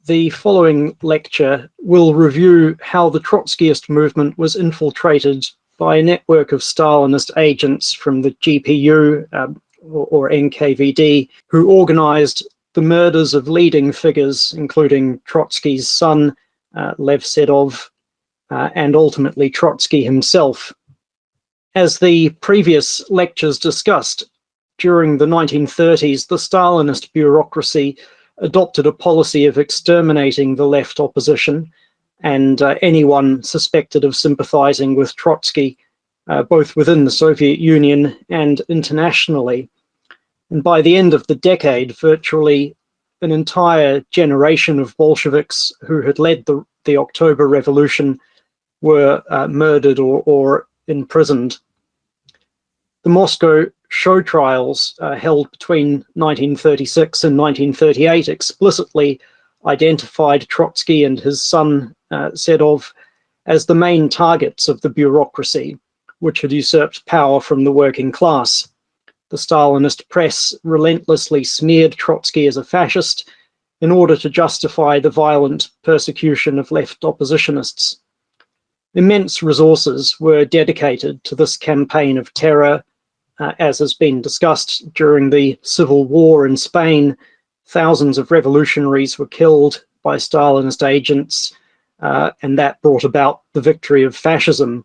The following lecture will review how the Trotskyist movement was infiltrated by a network of Stalinist agents from the GPU or NKVD, who organized the murders of leading figures, including Trotsky's son, Lev Sedov, and ultimately Trotsky himself. As the previous lectures discussed, during the 1930s, the Stalinist bureaucracy adopted a policy of exterminating the left opposition and anyone suspected of sympathizing with Trotsky, both within the Soviet Union and internationally. And by the end of the decade, virtually an entire generation of Bolsheviks who had led the October Revolution were murdered or imprisoned. The Moscow show trials held between 1936 and 1938 explicitly identified Trotsky and his son Sedov as the main targets of the bureaucracy, which had usurped power from the working class. The Stalinist press relentlessly smeared Trotsky as a fascist in order to justify the violent persecution of left oppositionists. Immense resources were dedicated to this campaign of terror. As has been discussed during the civil war in Spain, thousands of revolutionaries were killed by Stalinist agents, and that brought about the victory of fascism.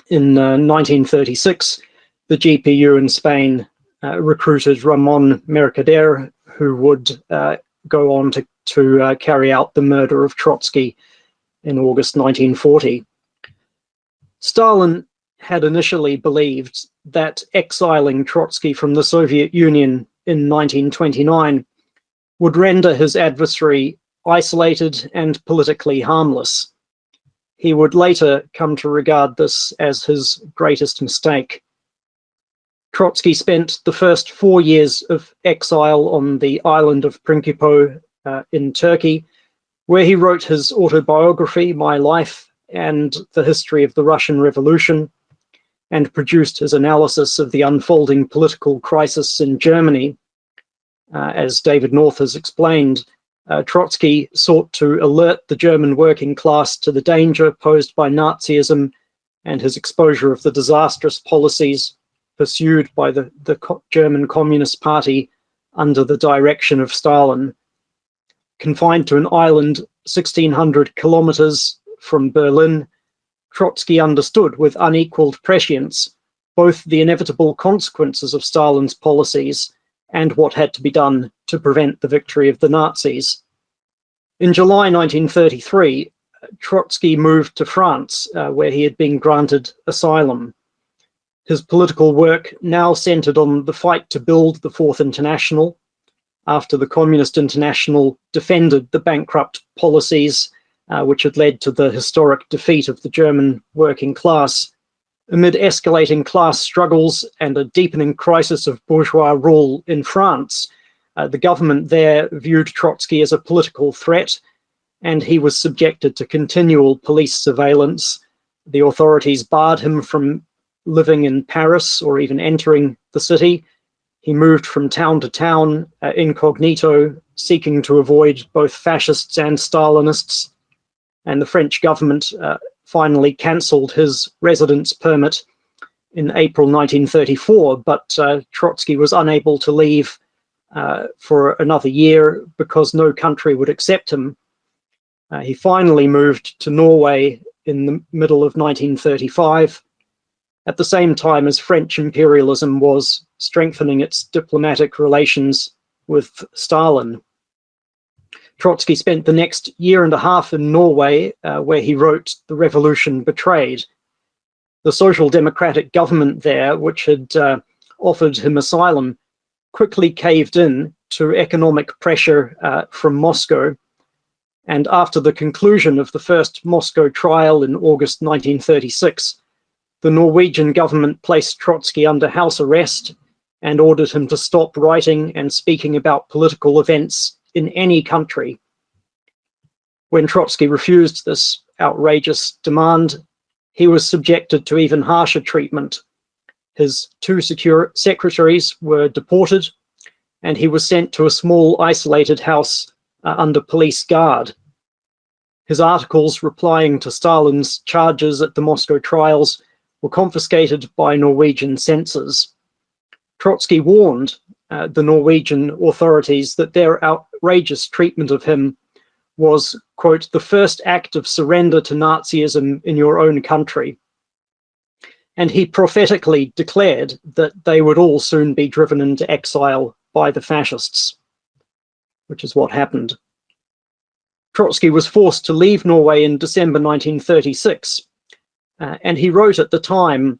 In 1936, the GPU in Spain recruited Ramon Mercader, who would go on to carry out the murder of Trotsky in August 1940. Stalin had initially believed that exiling Trotsky from the Soviet Union in 1929 would render his adversary isolated and politically harmless. He would later come to regard this as his greatest mistake. Trotsky spent the first 4 years of exile on the island of Principe in Turkey, where he wrote his autobiography, My Life, and the history of the Russian Revolution, and produced his analysis of the unfolding political crisis in Germany. As David North has explained, Trotsky sought to alert the German working class to the danger posed by Nazism and his exposure of the disastrous policies pursued by the German Communist Party under the direction of Stalin. Confined to an island 1,600 kilometers from Berlin, Trotsky understood with unequaled prescience both the inevitable consequences of Stalin's policies and what had to be done to prevent the victory of the Nazis. In July 1933, Trotsky moved to France, where he had been granted asylum. His political work now centered on the fight to build the Fourth International, after the Communist International defended the bankrupt policies which had led to the historic defeat of the German working class. Amid escalating class struggles and a deepening crisis of bourgeois rule in France, the government there viewed Trotsky as a political threat, and he was subjected to continual police surveillance. The authorities barred him from living in Paris or even entering the city. He moved from town to town incognito, seeking to avoid both fascists and Stalinists. And the French government finally cancelled his residence permit in April 1934, but Trotsky was unable to leave for another year because no country would accept him. He finally moved to Norway in the middle of 1935, at the same time as French imperialism was strengthening its diplomatic relations with Stalin. Trotsky spent the next year and a half in Norway, where he wrote The Revolution Betrayed. The Social Democratic government there, which had offered him asylum, quickly caved in to economic pressure from Moscow. And after the conclusion of the first Moscow trial in August 1936, the Norwegian government placed Trotsky under house arrest and ordered him to stop writing and speaking about political events in any country. When Trotsky refused this outrageous demand, he was subjected to even harsher treatment. His two secretaries were deported, and he was sent to a small isolated house under police guard. His articles replying to Stalin's charges at the Moscow trials were confiscated by Norwegian censors. Trotsky warned the Norwegian authorities that their outrageous treatment of him was, quote, the first act of surrender to Nazism in your own country. And he prophetically declared that they would all soon be driven into exile by the fascists, which is what happened. Trotsky was forced to leave Norway in December 1936, and he wrote at the time,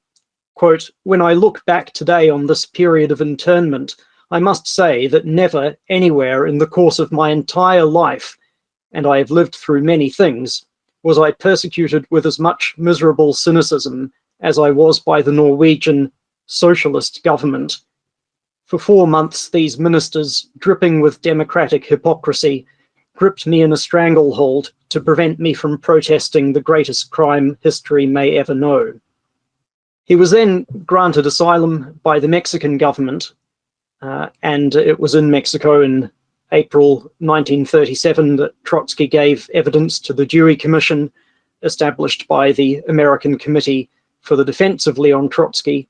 quote, when I look back today on this period of internment, I must say that never anywhere in the course of my entire life, and I have lived through many things, was I persecuted with as much miserable cynicism as I was by the Norwegian socialist government. For 4 months, these ministers, dripping with democratic hypocrisy, gripped me in a stranglehold to prevent me from protesting the greatest crime history may ever know. He was then granted asylum by the Mexican government, and it was in Mexico in April 1937 that Trotsky gave evidence to the Dewey Commission established by the American Committee for the Defense of Leon Trotsky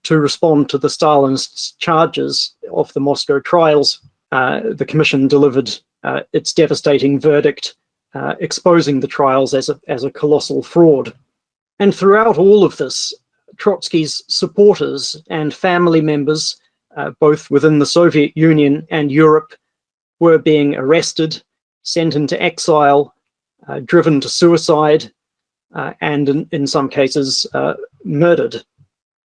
to respond to the Stalinists' charges of the Moscow trials. The commission delivered its devastating verdict, exposing the trials as a colossal fraud. And throughout all of this, Trotsky's supporters and family members, both within the Soviet Union and Europe, were being arrested, sent into exile, driven to suicide, and in some cases murdered.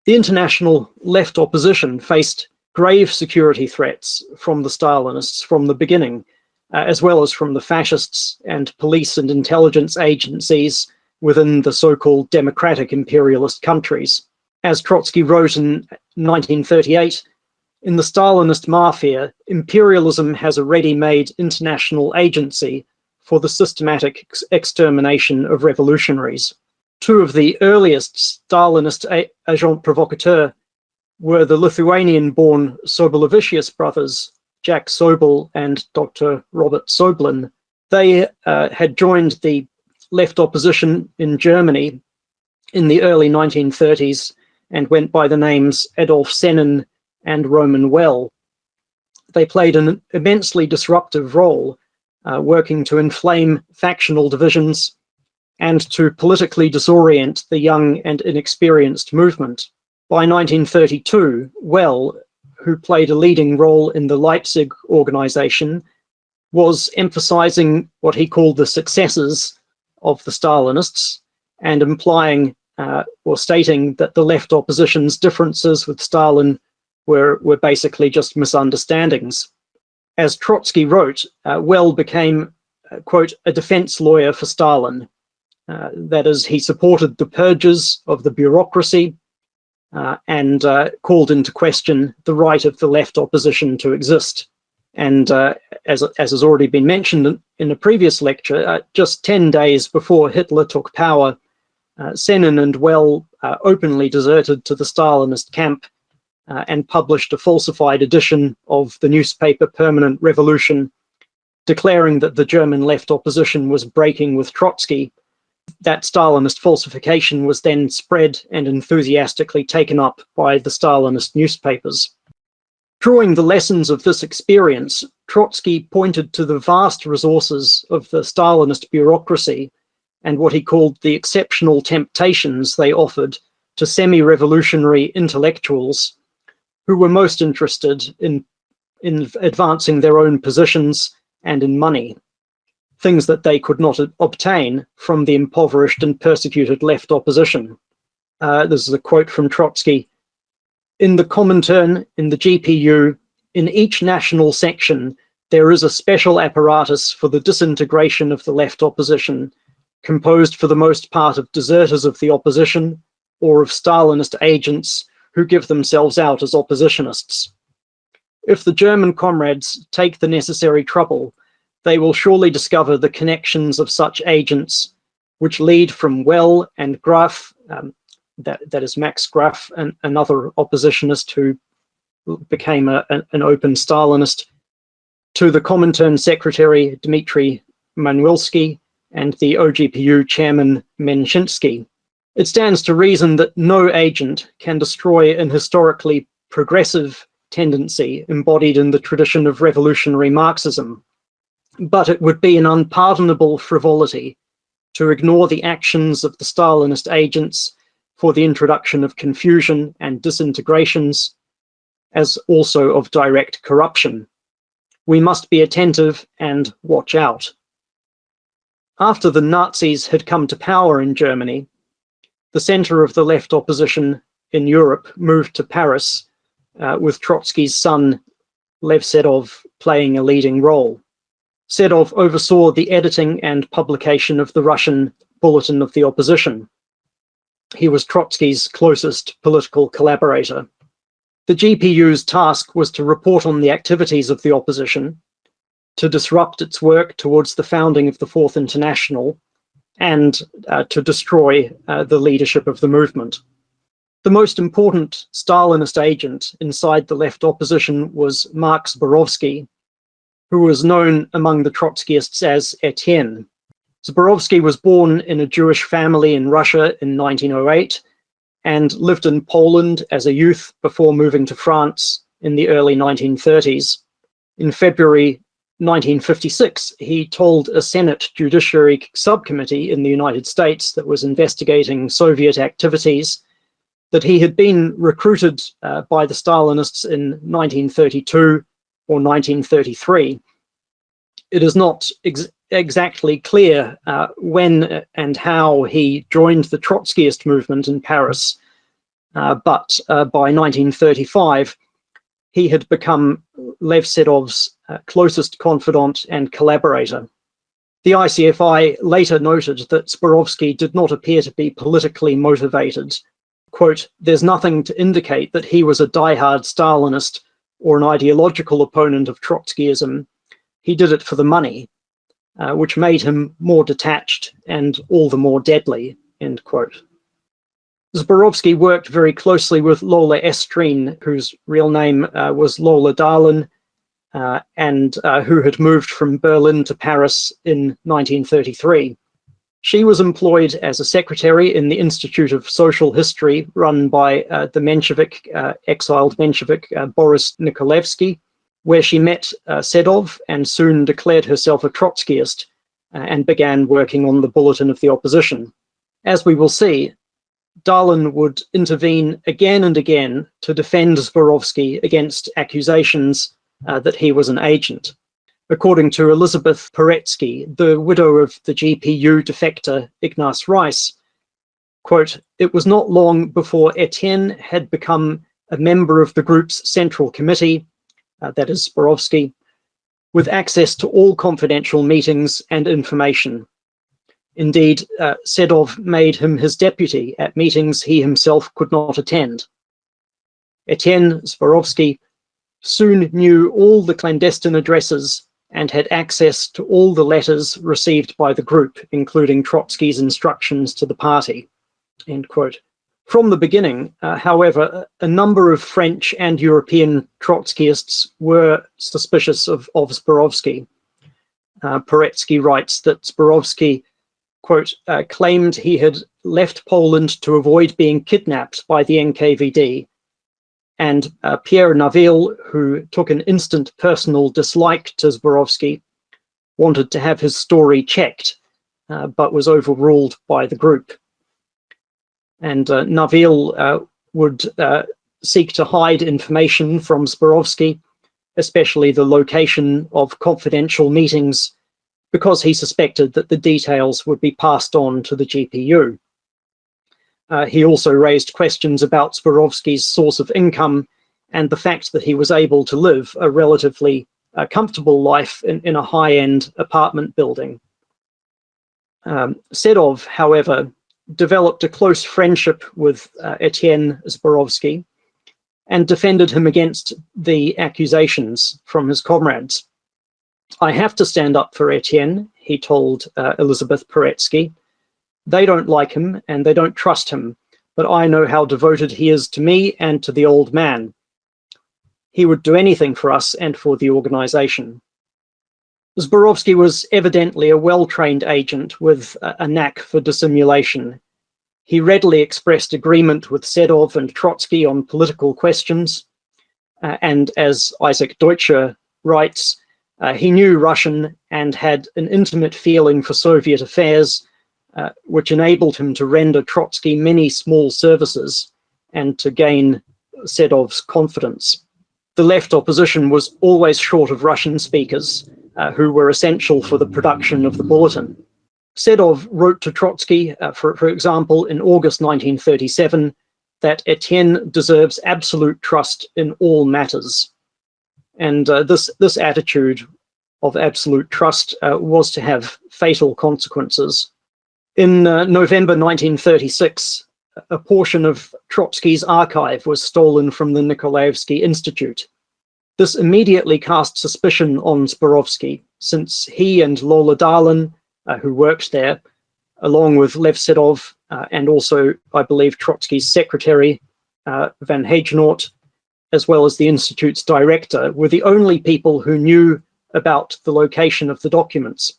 The international left opposition faced grave security threats from the Stalinists from the beginning, as well as from the fascists and police and intelligence agencies within the so-called democratic imperialist countries. As Trotsky wrote in 1938, in the Stalinist mafia, imperialism has a ready-made international agency for the systematic extermination of revolutionaries. Two of the earliest Stalinist agents provocateurs were the Lithuanian-born Sobolevičius brothers, Jack Sobol and Dr. Robert Soblin. They had joined the left opposition in Germany in the early 1930s and went by the names Adolf Senin and Roman Well. They played an immensely disruptive role, working to inflame factional divisions and to politically disorient the young and inexperienced movement. By 1932, Well, who played a leading role in the Leipzig organization, was emphasizing what he called the successes of the Stalinists and implying or stating that the left opposition's differences with Stalin were basically just misunderstandings. As Trotsky wrote, Well became, quote, a defense lawyer for Stalin. That is, he supported the purges of the bureaucracy and called into question the right of the left opposition to exist. And as has already been mentioned in a previous lecture, just 10 days before Hitler took power, Senin and Well openly deserted to the Stalinist camp and published a falsified edition of the newspaper Permanent Revolution, declaring that the German left opposition was breaking with Trotsky. That Stalinist falsification was then spread and enthusiastically taken up by the Stalinist newspapers. Drawing the lessons of this experience, Trotsky pointed to the vast resources of the Stalinist bureaucracy and what he called the exceptional temptations they offered to semi-revolutionary intellectuals who were most interested in advancing their own positions and in money, things that they could not obtain from the impoverished and persecuted left opposition. This is a quote from Trotsky. In the Comintern, in the GPU, in each national section, there is a special apparatus for the disintegration of the left opposition, composed for the most part of deserters of the opposition or of Stalinist agents who give themselves out as oppositionists. If the German comrades take the necessary trouble, they will surely discover the connections of such agents, which lead from Well and Graf, that is Max Graf, another oppositionist who became an open Stalinist, to the Comintern Secretary Dmitry Manuelsky and the OGPU Chairman Menshinsky. It stands to reason that no agent can destroy an historically progressive tendency embodied in the tradition of revolutionary Marxism, but it would be an unpardonable frivolity to ignore the actions of the Stalinist agents for the introduction of confusion and disintegrations, as also of direct corruption. We must be attentive and watch out. After the Nazis had come to power in Germany, the center of the left opposition in Europe moved to Paris, with Trotsky's son, Lev Sedov, playing a leading role. Sedov oversaw the editing and publication of the Russian Bulletin of the Opposition. He was Trotsky's closest political collaborator. The GPU's task was to report on the activities of the opposition, to disrupt its work towards the founding of the Fourth International, and to destroy the leadership of the movement. The most important Stalinist agent inside the left opposition was Mark Zborovsky, who was known among the Trotskyists as Etienne. Zborovsky was born in a Jewish family in Russia in 1908 and lived in Poland as a youth before moving to France in the early 1930s. In February 1956, he told a Senate Judiciary Subcommittee in the United States that was investigating Soviet activities that he had been recruited by the Stalinists in 1932 or 1933. It is not exactly clear when and how he joined the Trotskyist movement in Paris, but by 1935, he had become Lev Sedov's closest confidant and collaborator. The ICFI later noted that Zborovsky did not appear to be politically motivated. Quote, "There's nothing to indicate that he was a diehard Stalinist or an ideological opponent of Trotskyism. He did it for the money, which made him more detached and all the more deadly," end quote. Zborovsky worked very closely with Lola Estrin, whose real name was Lola Darlin, and who had moved from Berlin to Paris in 1933. She was employed as a secretary in the Institute of Social History run by the Menshevik, exiled Menshevik Boris Nikolevsky, where she met Sedov and soon declared herself a Trotskyist and began working on the Bulletin of the Opposition. As we will see, Darlin would intervene again and again to defend Zborovsky against accusations that he was an agent. According to Elizabeth Poretsky, the widow of the GPU defector Ignace Rice, quote, "It was not long before Etienne had become a member of the group's central committee," that is Zborovsky, "with access to all confidential meetings and information. Indeed, Sedov made him his deputy at meetings he himself could not attend. Etienne Zborovsky soon knew all the clandestine addresses and had access to all the letters received by the group, including Trotsky's instructions to the party," end quote. From the beginning, however, a number of French and European Trotskyists were suspicious of Zborovsky. Poretsky writes that Zborovsky, quote, "claimed he had left Poland to avoid being kidnapped by the NKVD, and Pierre Naville, who took an instant personal dislike to Zborovsky, wanted to have his story checked, but was overruled by the group." And Naville would seek to hide information from Zborovsky, especially the location of confidential meetings, because he suspected that the details would be passed on to the GPU. He also raised questions about Zborovsky's source of income and the fact that he was able to live a relatively comfortable life in a high-end apartment building. Sedov, however, developed a close friendship with Etienne Zborovsky and defended him against the accusations from his comrades. "I have to stand up for Etienne," he told Elizabeth Poretsky. "They don't like him and they don't trust him, but I know how devoted he is to me and to the old man. He would do anything for us and for the organization," Zborowski was evidently a well-trained agent with a knack for dissimulation. He readily expressed agreement with Sedov and Trotsky on political questions, and as Isaac Deutscher writes, he knew Russian and had an intimate feeling for Soviet affairs, which enabled him to render Trotsky many small services and to gain Sedov's confidence. The left opposition was always short of Russian speakers, who were essential for the production of the bulletin. Sedov wrote to Trotsky, for example, in August 1937, that Etienne deserves absolute trust in all matters. And this attitude of absolute trust was to have fatal consequences. In November 1936, a portion of Trotsky's archive was stolen from the Nikolaevsky Institute. This immediately cast suspicion on Zborowski, since he and Lola Darlin, who worked there, along with Lev Sedov, and also, I believe, Trotsky's secretary, Van Hagenort, as well as the Institute's director, were the only people who knew about the location of the documents.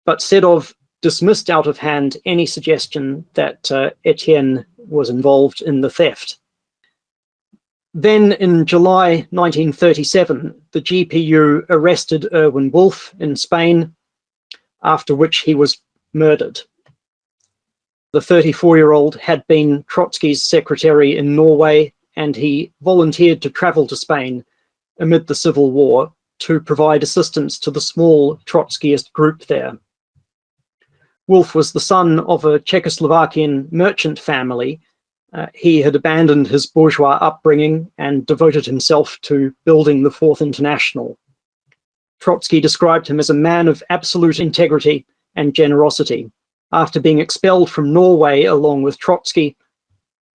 But Sedov dismissed out of hand any suggestion that Etienne was involved in the theft. Then in July 1937, the GPU arrested Erwin Wolf in Spain, after which he was murdered. The 34-year-old had been Trotsky's secretary in Norway, and he volunteered to travel to Spain amid the Civil War to provide assistance to the small Trotskyist group there. Wolf was the son of a Czechoslovakian merchant family. He had abandoned his bourgeois upbringing and devoted himself to building the Fourth International. Trotsky described him as a man of absolute integrity and generosity. After being expelled from Norway along with Trotsky,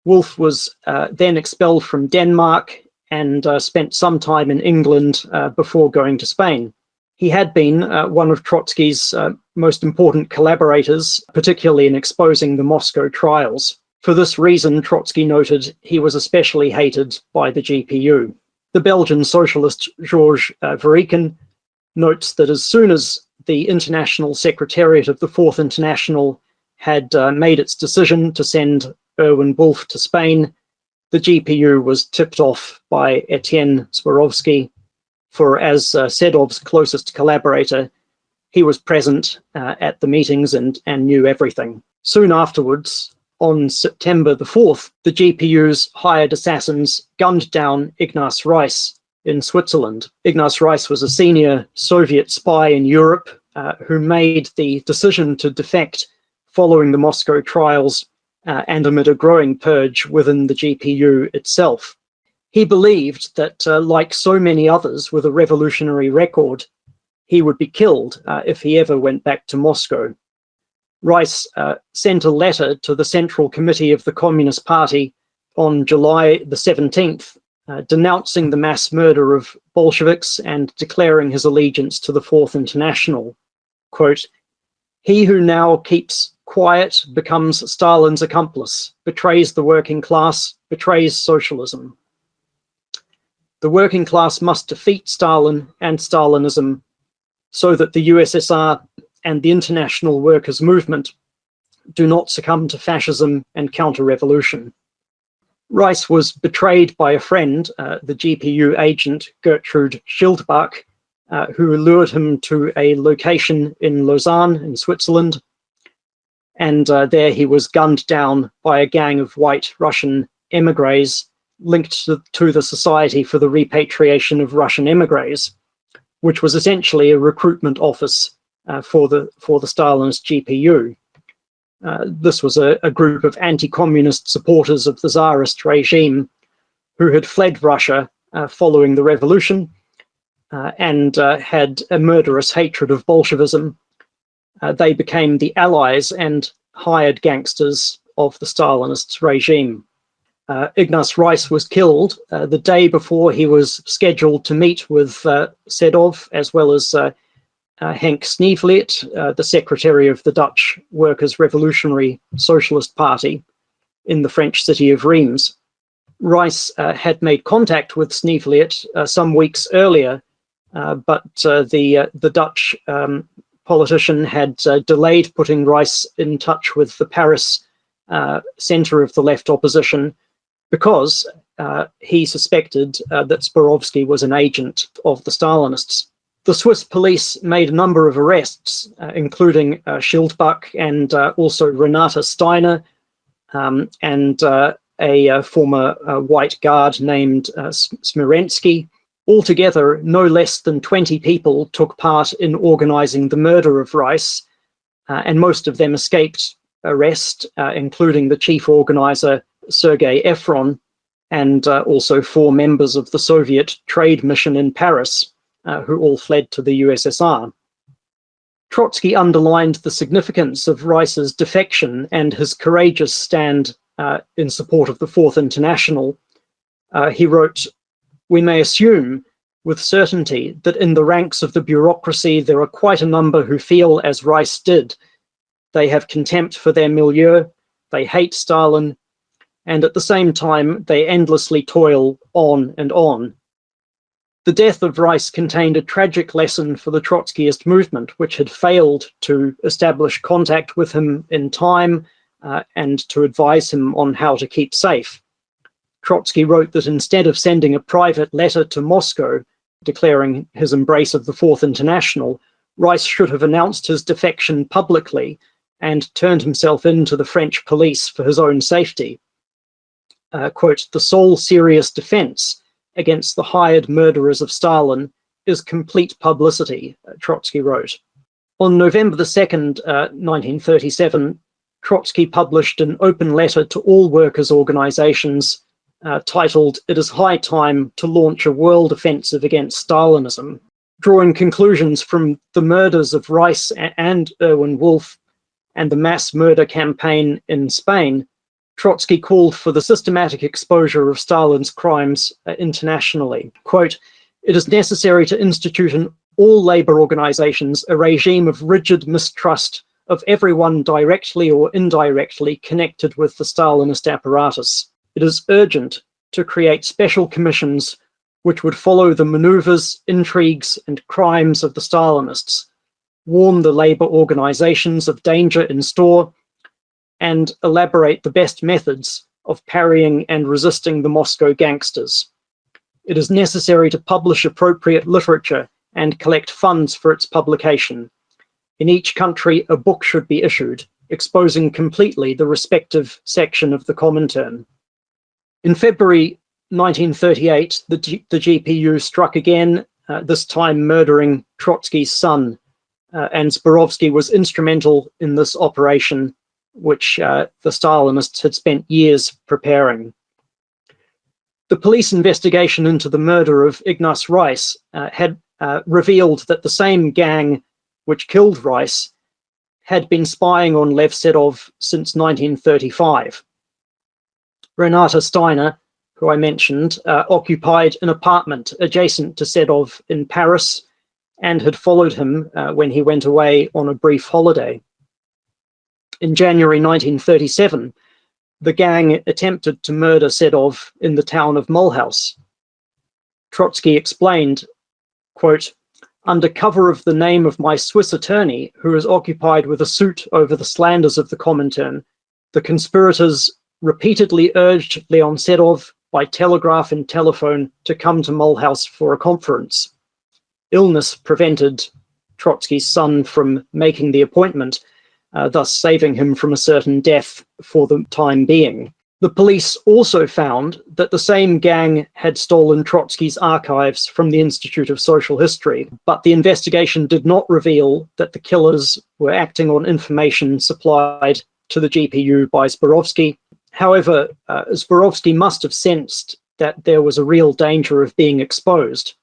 Wolf was then expelled from Denmark and spent some time in England before going to Spain. He had been one of Trotsky's most important collaborators, particularly in exposing the Moscow trials. For this reason, Trotsky noted he was especially hated by the GPU. The Belgian socialist Georges Veriken notes that as soon as the International Secretariat of the Fourth International had made its decision to send Erwin Wolf to Spain, the GPU was tipped off by Etienne Zborowski, for as Sedov's closest collaborator, he was present at the meetings and knew everything. Soon afterwards, on September the 4th, the GPU's hired assassins gunned down Ignaz Reiss in Switzerland. Ignaz Reiss was a senior Soviet spy in Europe who made the decision to defect following the Moscow trials and amid a growing purge within the GPU itself. He believed that, like so many others with a revolutionary record, he would be killed if he ever went back to Moscow. Reiss sent a letter to the Central Committee of the Communist Party on July the 17th, denouncing the mass murder of Bolsheviks and declaring his allegiance to the Fourth International. Quote, "He who now keeps quiet becomes Stalin's accomplice, betrays the working class, betrays socialism. The working class must defeat Stalin and Stalinism so that the USSR and the international workers' movement do not succumb to fascism and counter-revolution." Reiss was betrayed by a friend, the GPU agent Gertrude Schildbach, who lured him to a location in Lausanne in Switzerland, and there he was gunned down by a gang of white Russian emigres linked to the Society for the Repatriation of Russian Emigres, which was essentially a recruitment office for the Stalinist GPU. This was a group of anti-communist supporters of the Tsarist regime who had fled Russia following the revolution and had a murderous hatred of Bolshevism. They became the allies and hired gangsters of the Stalinist regime. Ignaz Reiss was killed the day before he was scheduled to meet with Sedov, as well as Henk Sneevliet, the secretary of the Dutch Workers' Revolutionary Socialist Party in the French city of Reims. Reiss had made contact with Sneevliet some weeks earlier but the Dutch politician had delayed putting Rice in touch with the Paris centre of the left opposition because he suspected that Zborowski was an agent of the Stalinists. The Swiss police made a number of arrests, including Schildbach and also Renata Steiner, and a former white guard named Smirensky. Altogether, no less than 20 people took part in organizing the murder of Rice, and most of them escaped arrest, including the chief organizer, Sergei Efron, and also 4 members of the Soviet trade mission in Paris, who all fled to the USSR. Trotsky underlined the significance of Rice's defection and his courageous stand in support of the Fourth International. He wrote, "We may assume with certainty that in the ranks of the bureaucracy there are quite a number who feel as Rice did. They have contempt for their milieu, they hate Stalin, and at the same time they endlessly toil on and on." The death of Rice contained a tragic lesson for the Trotskyist movement, which had failed to establish contact with him in time and to advise him on how to keep safe. Trotsky wrote that instead of sending a private letter to Moscow declaring his embrace of the Fourth International, Rice should have announced his defection publicly and turned himself in to the French police for his own safety. Quote, "The sole serious defense against the hired murderers of Stalin is complete publicity," Trotsky wrote. On November the 2nd, 1937, Trotsky published an open letter to all workers' organizations titled, "It is high time to launch a world offensive against Stalinism." Drawing conclusions from the murders of Rice and Erwin Wolf and the mass murder campaign in Spain, Trotsky called for the systematic exposure of Stalin's crimes internationally. Quote, "It is necessary to institute in all labor organizations a regime of rigid mistrust of everyone directly or indirectly connected with the Stalinist apparatus. It is urgent to create special commissions which would follow the maneuvers, intrigues, and crimes of the Stalinists, warn the labor organizations of danger in store, and elaborate the best methods of parrying and resisting the Moscow gangsters. It is necessary to publish appropriate literature and collect funds for its publication. In each country, a book should be issued, exposing completely the respective section of the Comintern." In February 1938, the GPU struck again, this time murdering Trotsky's son, and Zborowski was instrumental in this operation, which the Stalinists had spent years preparing. The police investigation into the murder of Ignaz Rice had revealed that the same gang which killed Rice had been spying on Lev Sedov since 1935. Renata Steiner, who I mentioned, occupied an apartment adjacent to Sedov in Paris and had followed him when he went away on a brief holiday. In January 1937, the gang attempted to murder Sedov in the town of Mulhouse. Trotsky explained, quote, "Under cover of the name of my Swiss attorney, who is occupied with a suit over the slanders of the Comintern, the conspirators repeatedly urged Leon Sedov by telegraph and telephone to come to Mulhouse for a conference. Illness prevented Trotsky's son from making the appointment, thus saving him from a certain death for the time being. The police also found that the same gang had stolen Trotsky's archives from the Institute of Social History, but the investigation did not reveal that the killers were acting on information supplied to the GPU by Zborowski. However, Zborowski must have sensed that there was a real danger of being exposed.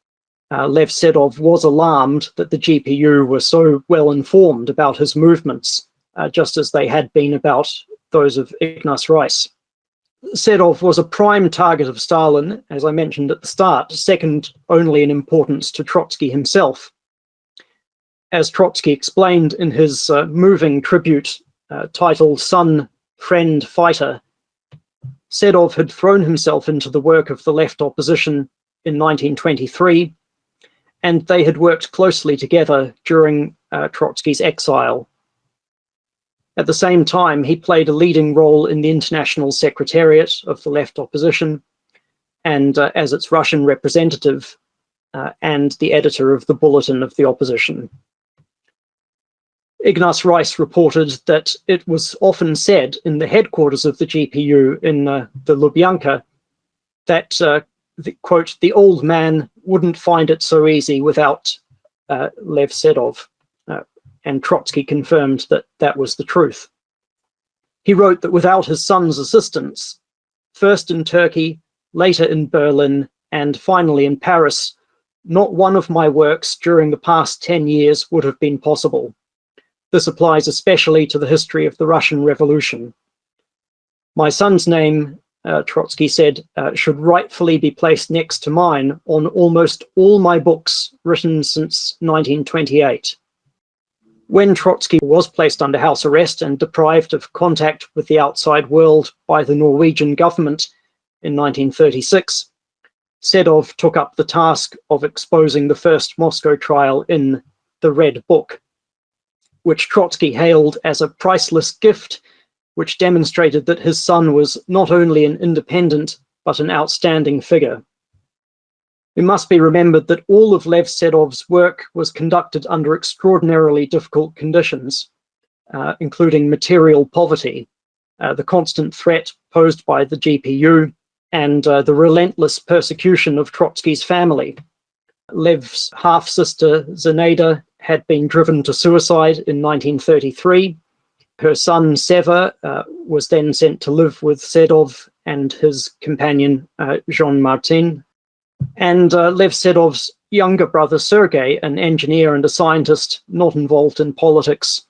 Lev Sedov was alarmed that the GPU were so well informed about his movements, just as they had been about those of Ignaz Rice. Sedov was a prime target of Stalin, as I mentioned at the start, second only in importance to Trotsky himself. As Trotsky explained in his moving tribute titled "Son, Friend, Fighter," Sedov had thrown himself into the work of the left opposition in 1923, and they had worked closely together during Trotsky's exile. At the same time, he played a leading role in the International Secretariat of the Left Opposition, and as its Russian representative, and the editor of the Bulletin of the Opposition. Ignaz Reiss reported that it was often said in the headquarters of the GPU in the Lubyanka that, quote, the old man wouldn't find it so easy without Lev Sedov, and Trotsky confirmed that that was the truth. He wrote that without his son's assistance, first in Turkey, later in Berlin, and finally in Paris, not one of my works during the past 10 years would have been possible. This applies especially to the history of the Russian Revolution. My son's name, Trotsky said, should rightfully be placed next to mine on almost all my books written since 1928. When Trotsky was placed under house arrest and deprived of contact with the outside world by the Norwegian government in 1936, Sedov took up the task of exposing the first Moscow trial in the Red Book, which Trotsky hailed as a priceless gift, which demonstrated that his son was not only an independent, but an outstanding figure. It must be remembered that all of Lev Sedov's work was conducted under extraordinarily difficult conditions, including material poverty, the constant threat posed by the GPU, and the relentless persecution of Trotsky's family. Lev's half-sister Zinaida had been driven to suicide in 1933. Her son Seva was then sent to live with Sedov and his companion Jean-Martin. And Lev Sedov's younger brother Sergei, an engineer and a scientist not involved in politics,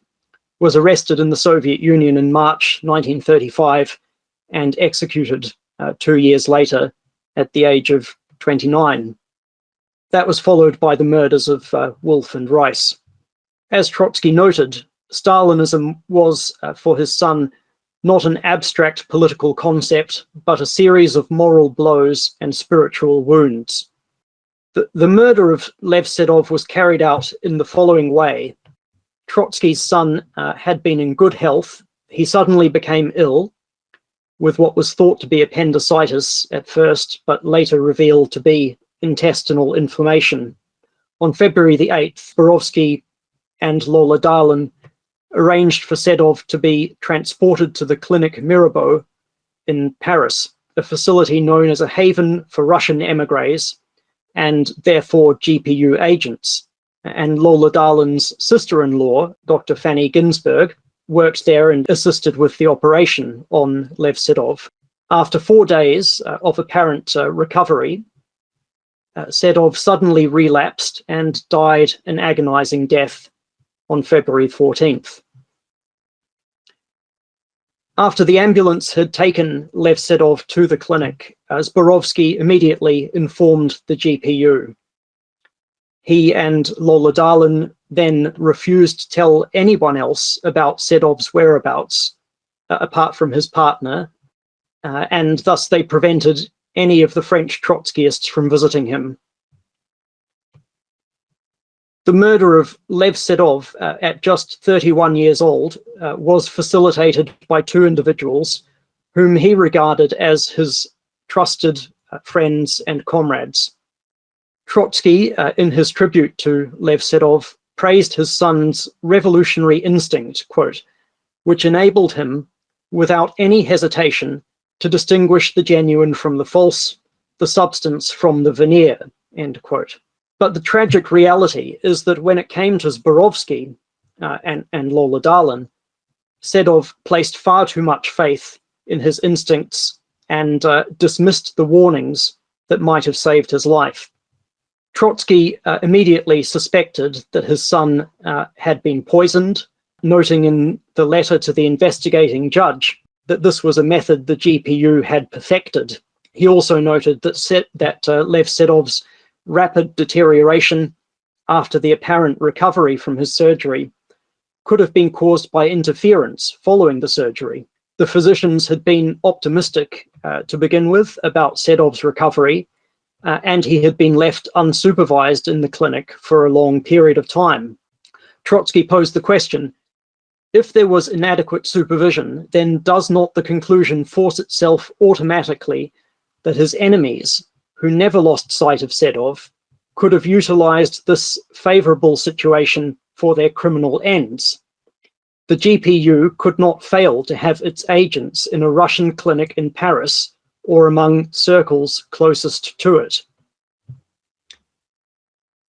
was arrested in the Soviet Union in March 1935 and executed 2 years later at the age of 29. That was followed by the murders of Wolf and Reiss. As Trotsky noted, Stalinism was, for his son, not an abstract political concept, but a series of moral blows and spiritual wounds. The murder of Lev Sedov was carried out in the following way. Trotsky's son had been in good health. He suddenly became ill with what was thought to be appendicitis at first, but later revealed to be intestinal inflammation. On February the 8th, Borovsky and Lola Darlin arranged for Sedov to be transported to the Clinic Mirabeau in Paris, a facility known as a haven for Russian émigrés and therefore GPU agents. And Lola Darlin's sister-in-law, Dr. Fanny Ginsberg, worked there and assisted with the operation on Lev Sedov. After 4 days of apparent recovery, Sedov suddenly relapsed and died an agonizing death on February 14th. After the ambulance had taken Lev Sedov to the clinic, Zborovsky immediately informed the GPU. He and Lola Darlin then refused to tell anyone else about Sedov's whereabouts, apart from his partner, and thus they prevented any of the French Trotskyists from visiting him. The murder of Lev Sedov at just 31 years old was facilitated by two individuals whom he regarded as his trusted friends and comrades. Trotsky, in his tribute to Lev Sedov, praised his son's revolutionary instinct, quote, which enabled him, without any hesitation, to distinguish the genuine from the false, the substance from the veneer, end quote. But the tragic reality is that when it came to Zborovsky and Lola Darlin, Sedov placed far too much faith in his instincts and dismissed the warnings that might have saved his life. Trotsky immediately suspected that his son had been poisoned, noting in the letter to the investigating judge that this was a method the GPU had perfected. He also noted that Lev Sedov's rapid deterioration after the apparent recovery from his surgery could have been caused by interference following the surgery. The physicians had been optimistic to begin with about Sedov's recovery, and he had been left unsupervised in the clinic for a long period of time. Trotsky posed the question, if there was inadequate supervision, then does not the conclusion force itself automatically that his enemies, who never lost sight of Sedov, could have utilized this favorable situation for their criminal ends? The GPU could not fail to have its agents in a Russian clinic in Paris or among circles closest to it.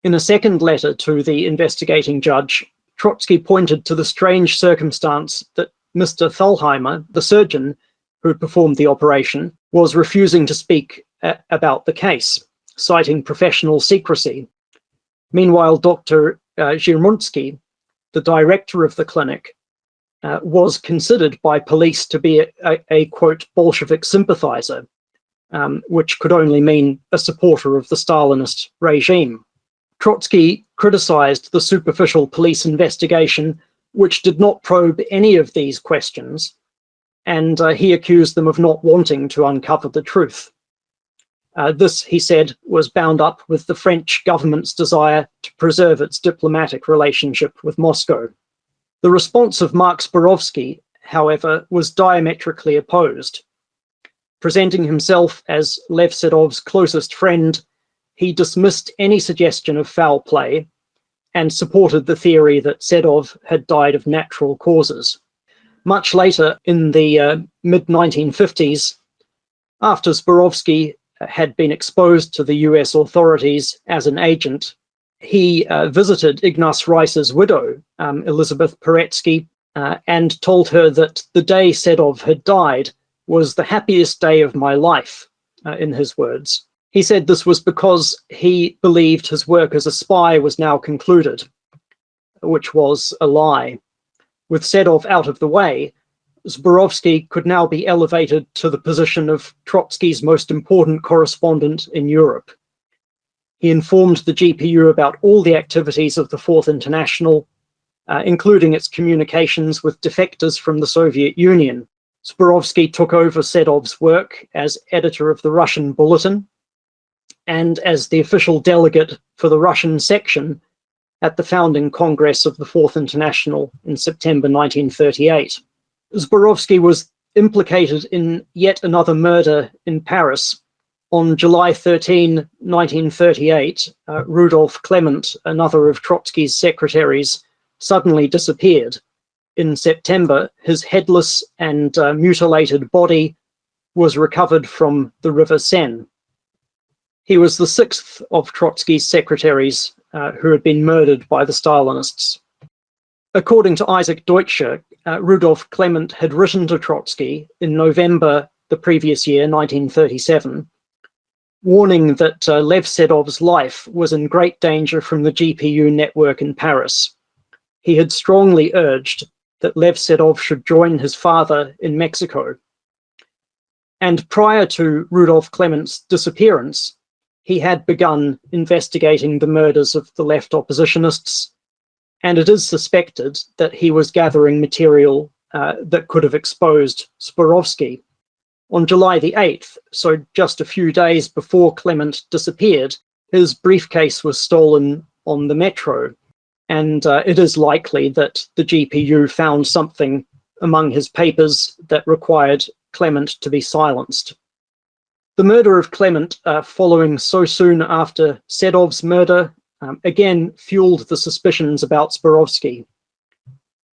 In a second letter to the investigating judge, Trotsky pointed to the strange circumstance that Mr. Thalheimer, the surgeon who had performed the operation, was refusing to speak about the case, citing professional secrecy. Meanwhile, Dr. Zhirmunsky, the director of the clinic, was considered by police to be a quote, Bolshevik sympathizer, which could only mean a supporter of the Stalinist regime. Trotsky criticized the superficial police investigation, which did not probe any of these questions, and he accused them of not wanting to uncover the truth. This, he said, was bound up with the French government's desire to preserve its diplomatic relationship with Moscow. The response of Mark Zborovsky, however, was diametrically opposed. Presenting himself as Lev Sedov's closest friend, he dismissed any suggestion of foul play and supported the theory that Sedov had died of natural causes. Much later, in the mid-1950s, after Zborovsky had been exposed to the US authorities as an agent, he visited Ignaz Reis's widow, Elizabeth Peretsky, and told her that the day Sedov had died was the happiest day of my life, in his words. He said this was because he believed his work as a spy was now concluded, which was a lie. With Sedov out of the way, Zborovsky could now be elevated to the position of Trotsky's most important correspondent in Europe. He informed the GPU about all the activities of the Fourth International, including its communications with defectors from the Soviet Union. Zborovsky took over Sedov's work as editor of the Russian Bulletin and as the official delegate for the Russian section at the founding Congress of the Fourth International in September 1938. Zborovsky was implicated in yet another murder in Paris. On July 13, 1938, Rudolf Clement, another of Trotsky's secretaries, suddenly disappeared. In September, his headless and mutilated body was recovered from the River Seine. He was the sixth of Trotsky's secretaries who had been murdered by the Stalinists. According to Isaac Deutscher, Rudolf Clement had written to Trotsky in November the previous year, 1937, warning that Lev Sedov's life was in great danger from the GPU network in Paris. He had strongly urged that Lev Sedov should join his father in Mexico. And prior to Rudolf Clement's disappearance, he had begun investigating the murders of the left oppositionists, and it is suspected that he was gathering material that could have exposed Zborovsky. On July the 8th, so just a few days before Clement disappeared, his briefcase was stolen on the metro, and it is likely that the GPU found something among his papers that required Clement to be silenced. The murder of Clement, following so soon after Sedov's murder, again fueled the suspicions about Zborovsky.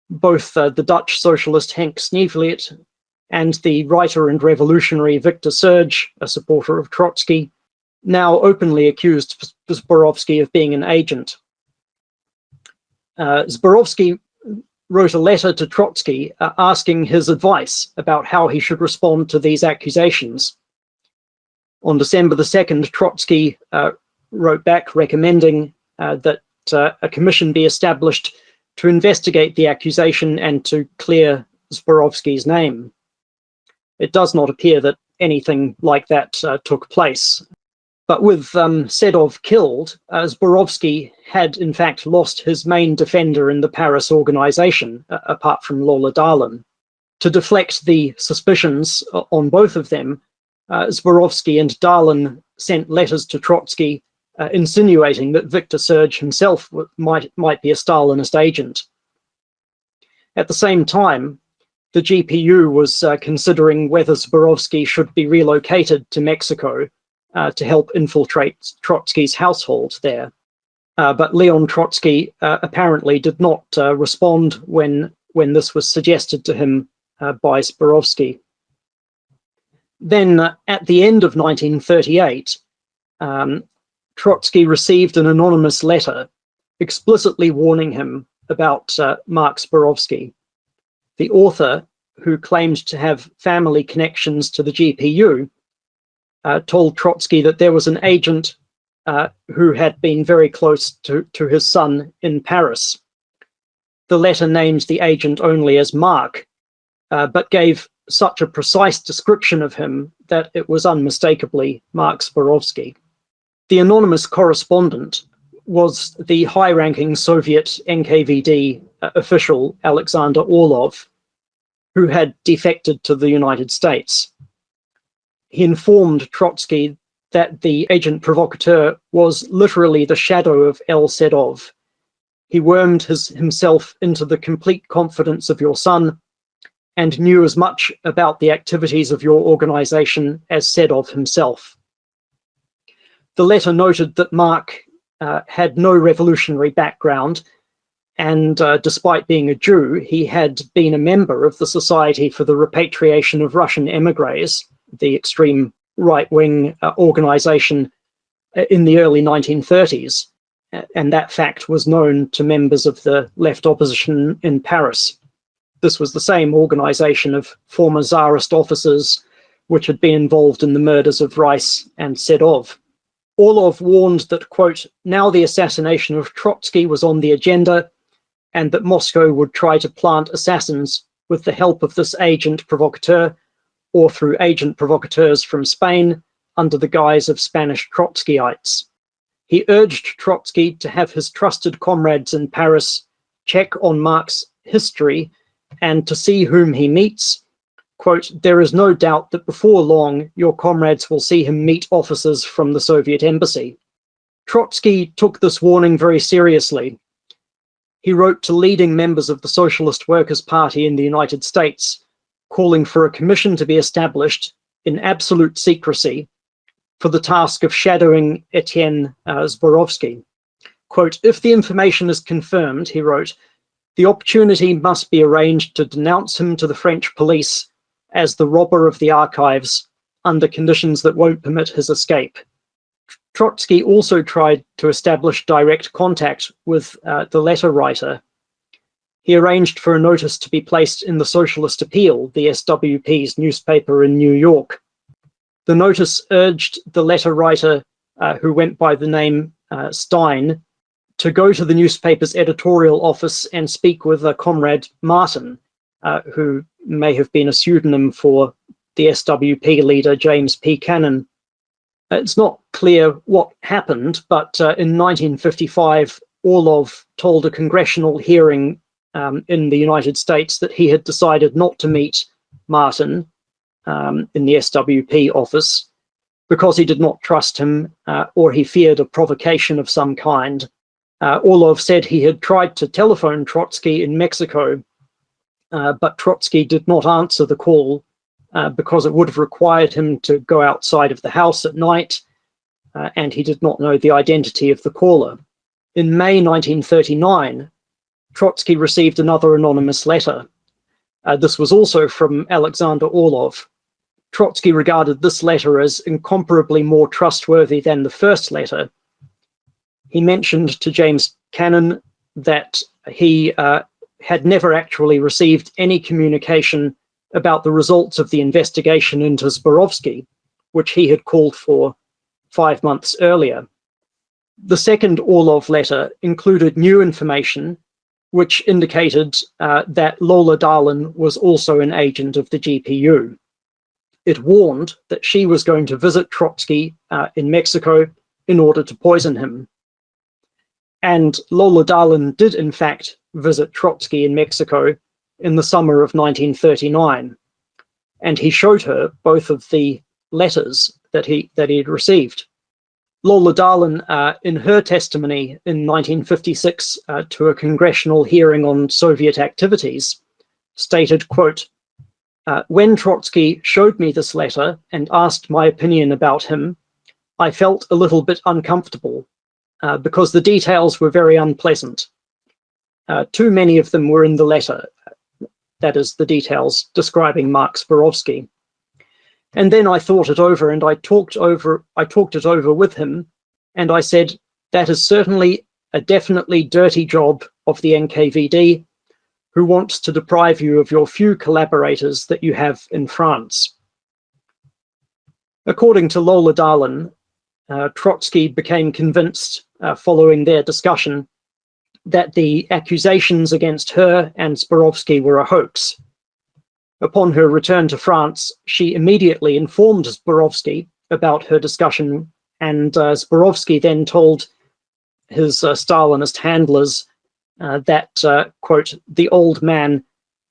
Both the Dutch socialist Henk Sneevliet and the writer and revolutionary Victor Serge, a supporter of Trotsky, now openly accused Zborovsky of being an agent. Zborovsky wrote a letter to Trotsky asking his advice about how he should respond to these accusations. On December the 2nd, Trotsky wrote back recommending that a commission be established to investigate the accusation and to clear Zborovsky's name. It does not appear that anything like that took place. But with Sedov killed, Zborovsky had in fact lost his main defender in the Paris organization, apart from Lola Darlin. To deflect the suspicions on both of them, Zborovsky and Darlin sent letters to Trotsky insinuating that Victor Serge himself might be a Stalinist agent. At the same time, the GPU was considering whether Zborovsky should be relocated to Mexico to help infiltrate Trotsky's household there. But Leon Trotsky apparently did not respond when this was suggested to him by Zborovsky. Then, at the end of 1938, Trotsky received an anonymous letter explicitly warning him about Mark Zborovsky. The author, who claimed to have family connections to the GPU, told Trotsky that there was an agent who had been very close to his son in Paris. The letter named the agent only as Mark, but gave such a precise description of him that it was unmistakably Mark Zborovsky. The anonymous correspondent was the high-ranking Soviet NKVD official Alexander Orlov, who had defected to the United States. He informed Trotsky that the agent provocateur was literally the shadow of L. Sedov. He wormed himself into the complete confidence of your son and knew as much about the activities of your organization as Sedov himself. The letter noted that Mark had no revolutionary background, and despite being a Jew, he had been a member of the Society for the Repatriation of Russian Emigres, the extreme right-wing organization in the early 1930s, and that fact was known to members of the left opposition in Paris. This was the same organization of former Tsarist officers which had been involved in the murders of Rice and Sedov. Orlov warned that, quote, now the assassination of Trotsky was on the agenda and that Moscow would try to plant assassins with the help of this agent provocateur or through agent provocateurs from Spain under the guise of Spanish Trotskyites. He urged Trotsky to have his trusted comrades in Paris check on Mark's history and to see whom he meets. Quote, there is no doubt that before long your comrades will see him meet officers from the Soviet embassy. Trotsky took this warning very seriously. He wrote to leading members of the Socialist Workers' Party in the United States, calling for a commission to be established in absolute secrecy for the task of shadowing Etienne Zborovsky. Quote, if the information is confirmed, he wrote, the opportunity must be arranged to denounce him to the French police as the robber of the archives under conditions that won't permit his escape. Trotsky also tried to establish direct contact with the letter writer. He arranged for a notice to be placed in the Socialist Appeal, the SWP's newspaper in New York. The notice urged the letter writer, who went by the name Stein, to go to the newspaper's editorial office and speak with a comrade Martin, who may have been a pseudonym for the SWP leader James P. Cannon. It's not clear what happened, but in 1955, Orlov told a congressional hearing in the United States that he had decided not to meet Martin in the SWP office because he did not trust him or he feared a provocation of some kind. Orlov said he had tried to telephone Trotsky in Mexico, but Trotsky did not answer the call because it would have required him to go outside of the house at night, and he did not know the identity of the caller. In May 1939, Trotsky received another anonymous letter. This was also from Alexander Orlov. Trotsky regarded this letter as incomparably more trustworthy than the first letter. He mentioned to James Cannon that he had never actually received any communication about the results of the investigation into Zborovsky, which he had called for 5 months earlier. The second Orlov letter included new information which indicated that Lola Darlin was also an agent of the GPU. It warned that she was going to visit Trotsky in Mexico in order to poison him. And Lola Darlin did in fact visit Trotsky in Mexico in the summer of 1939. And he showed her both of the letters that he had received. Lola Darlin, in her testimony in 1956 to a congressional hearing on Soviet activities, stated, quote, "When Trotsky showed me this letter and asked my opinion about him, I felt a little bit uncomfortable because the details were very unpleasant. Too many of them were in the letter, that is, the details describing Mark Zborowski. And then I thought it over and I talked it over with him, and I said, that is certainly a definitely dirty job of the NKVD, who wants to deprive you of your few collaborators that you have in France." According to Lola Darlin, Trotsky became convinced following their discussion that the accusations against her and Zborowski were a hoax. Upon her return to France, she immediately informed Zborowski about her discussion, and Zborowski then told his Stalinist handlers that, quote, "the old man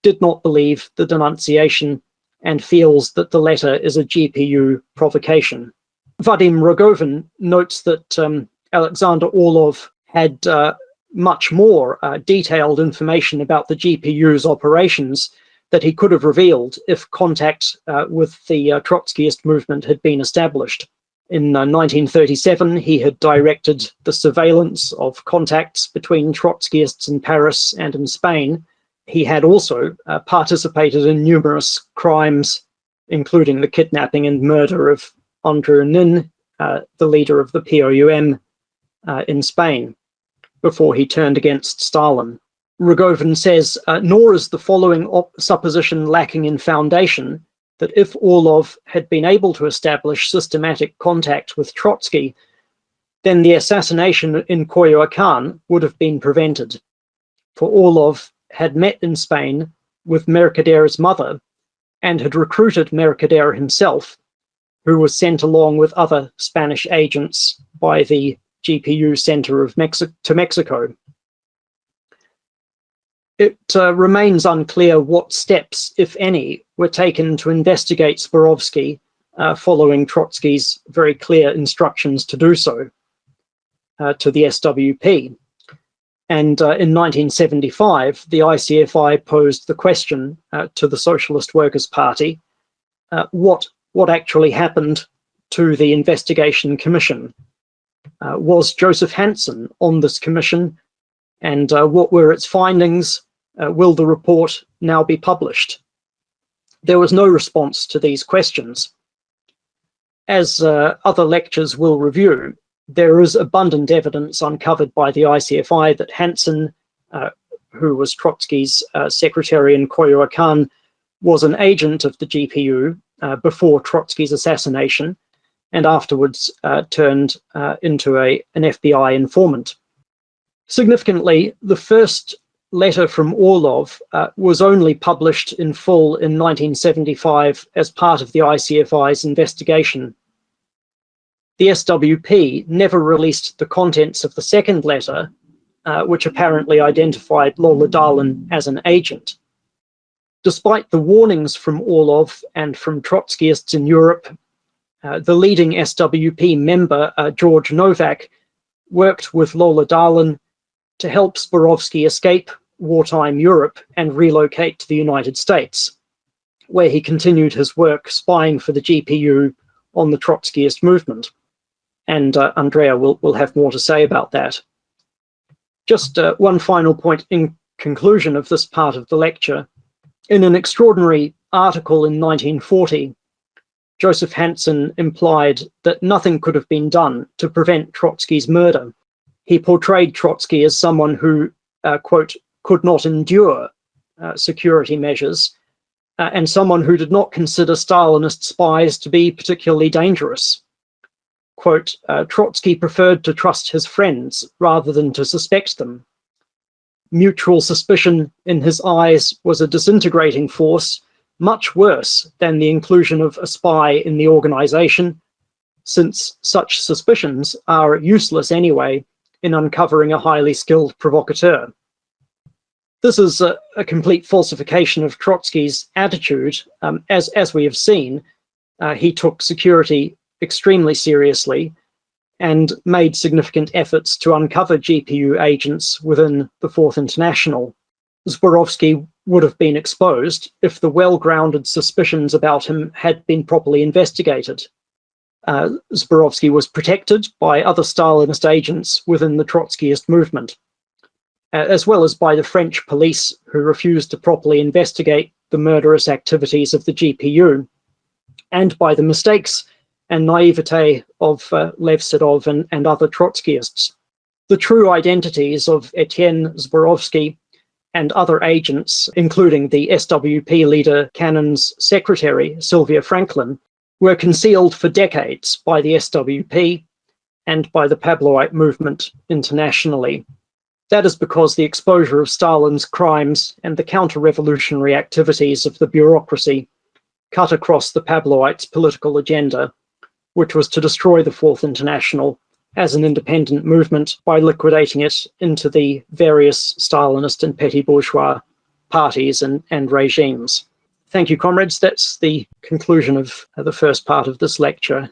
did not believe the denunciation and feels that the letter is a GPU provocation." Vadim Rogovin notes that Alexander Orlov had much more detailed information about the GPU's operations that he could have revealed if contact with the Trotskyist movement had been established. In 1937, he had directed the surveillance of contacts between Trotskyists in Paris and in Spain. He had also participated in numerous crimes, including the kidnapping and murder of Andrew Nin, the leader of the POUM in Spain, before he turned against Stalin. Rogovin says, nor is the following supposition lacking in foundation, that if Orlov had been able to establish systematic contact with Trotsky, then the assassination in Coyoacan would have been prevented. For Orlov had met in Spain with Mercader's mother and had recruited Mercader himself, who was sent along with other Spanish agents by the GPU center to Mexico. It remains unclear what steps, if any, were taken to investigate Zborowski following Trotsky's very clear instructions to do so to the SWP. And in 1975, the ICFI posed the question to the Socialist Workers' Party, what actually happened to the investigation commission? Was Joseph Hansen on this commission? And what were its findings? Will the report now be published? There was no response to these questions. As other lectures will review, there is abundant evidence uncovered by the ICFI that Hansen, who was Trotsky's secretary in Coyoacan, was an agent of the GPU before Trotsky's assassination, and afterwards turned into an FBI informant. Significantly, the first letter from Orlov was only published in full in 1975 as part of the ICFI's investigation. The SWP never released the contents of the second letter, which apparently identified Lola Darlin as an agent. Despite the warnings from Orlov and from Trotskyists in Europe, the leading SWP member, George Novak, worked with Lola Darlin to help Zborowski escape wartime Europe and relocate to the United States, where he continued his work spying for the GPU on the Trotskyist movement. And Andrea will have more to say about that. Just one final point in conclusion of this part of the lecture. In an extraordinary article in 1940, Joseph Hansen implied that nothing could have been done to prevent Trotsky's murder. He portrayed Trotsky as someone who, quote, could not endure security measures, and someone who did not consider Stalinist spies to be particularly dangerous. Quote, Trotsky preferred to trust his friends rather than to suspect them. Mutual suspicion in his eyes was a disintegrating force, much worse than the inclusion of a spy in the organization, since such suspicions are useless anyway in uncovering a highly skilled provocateur. This is a complete falsification of Trotsky's attitude. As we have seen, he took security extremely seriously, and made significant efforts to uncover GPU agents within the Fourth International. Zborowski would have been exposed if the well-grounded suspicions about him had been properly investigated. Zborowski was protected by other Stalinist agents within the Trotskyist movement, as well as by the French police, who refused to properly investigate the murderous activities of the GPU, and by the mistakes and naivete of Lev Sedov and other Trotskyists. The true identities of Etienne Zborowski and other agents, including the SWP leader Cannon's secretary, Sylvia Franklin, were concealed for decades by the SWP and by the Pabloite movement internationally. That is because the exposure of Stalin's crimes and the counter-revolutionary activities of the bureaucracy cut across the Pabloites' political agenda, which was to destroy the Fourth International as an independent movement by liquidating it into the various Stalinist and petty bourgeois parties and regimes. Thank you, comrades. That's the conclusion of the first part of this lecture.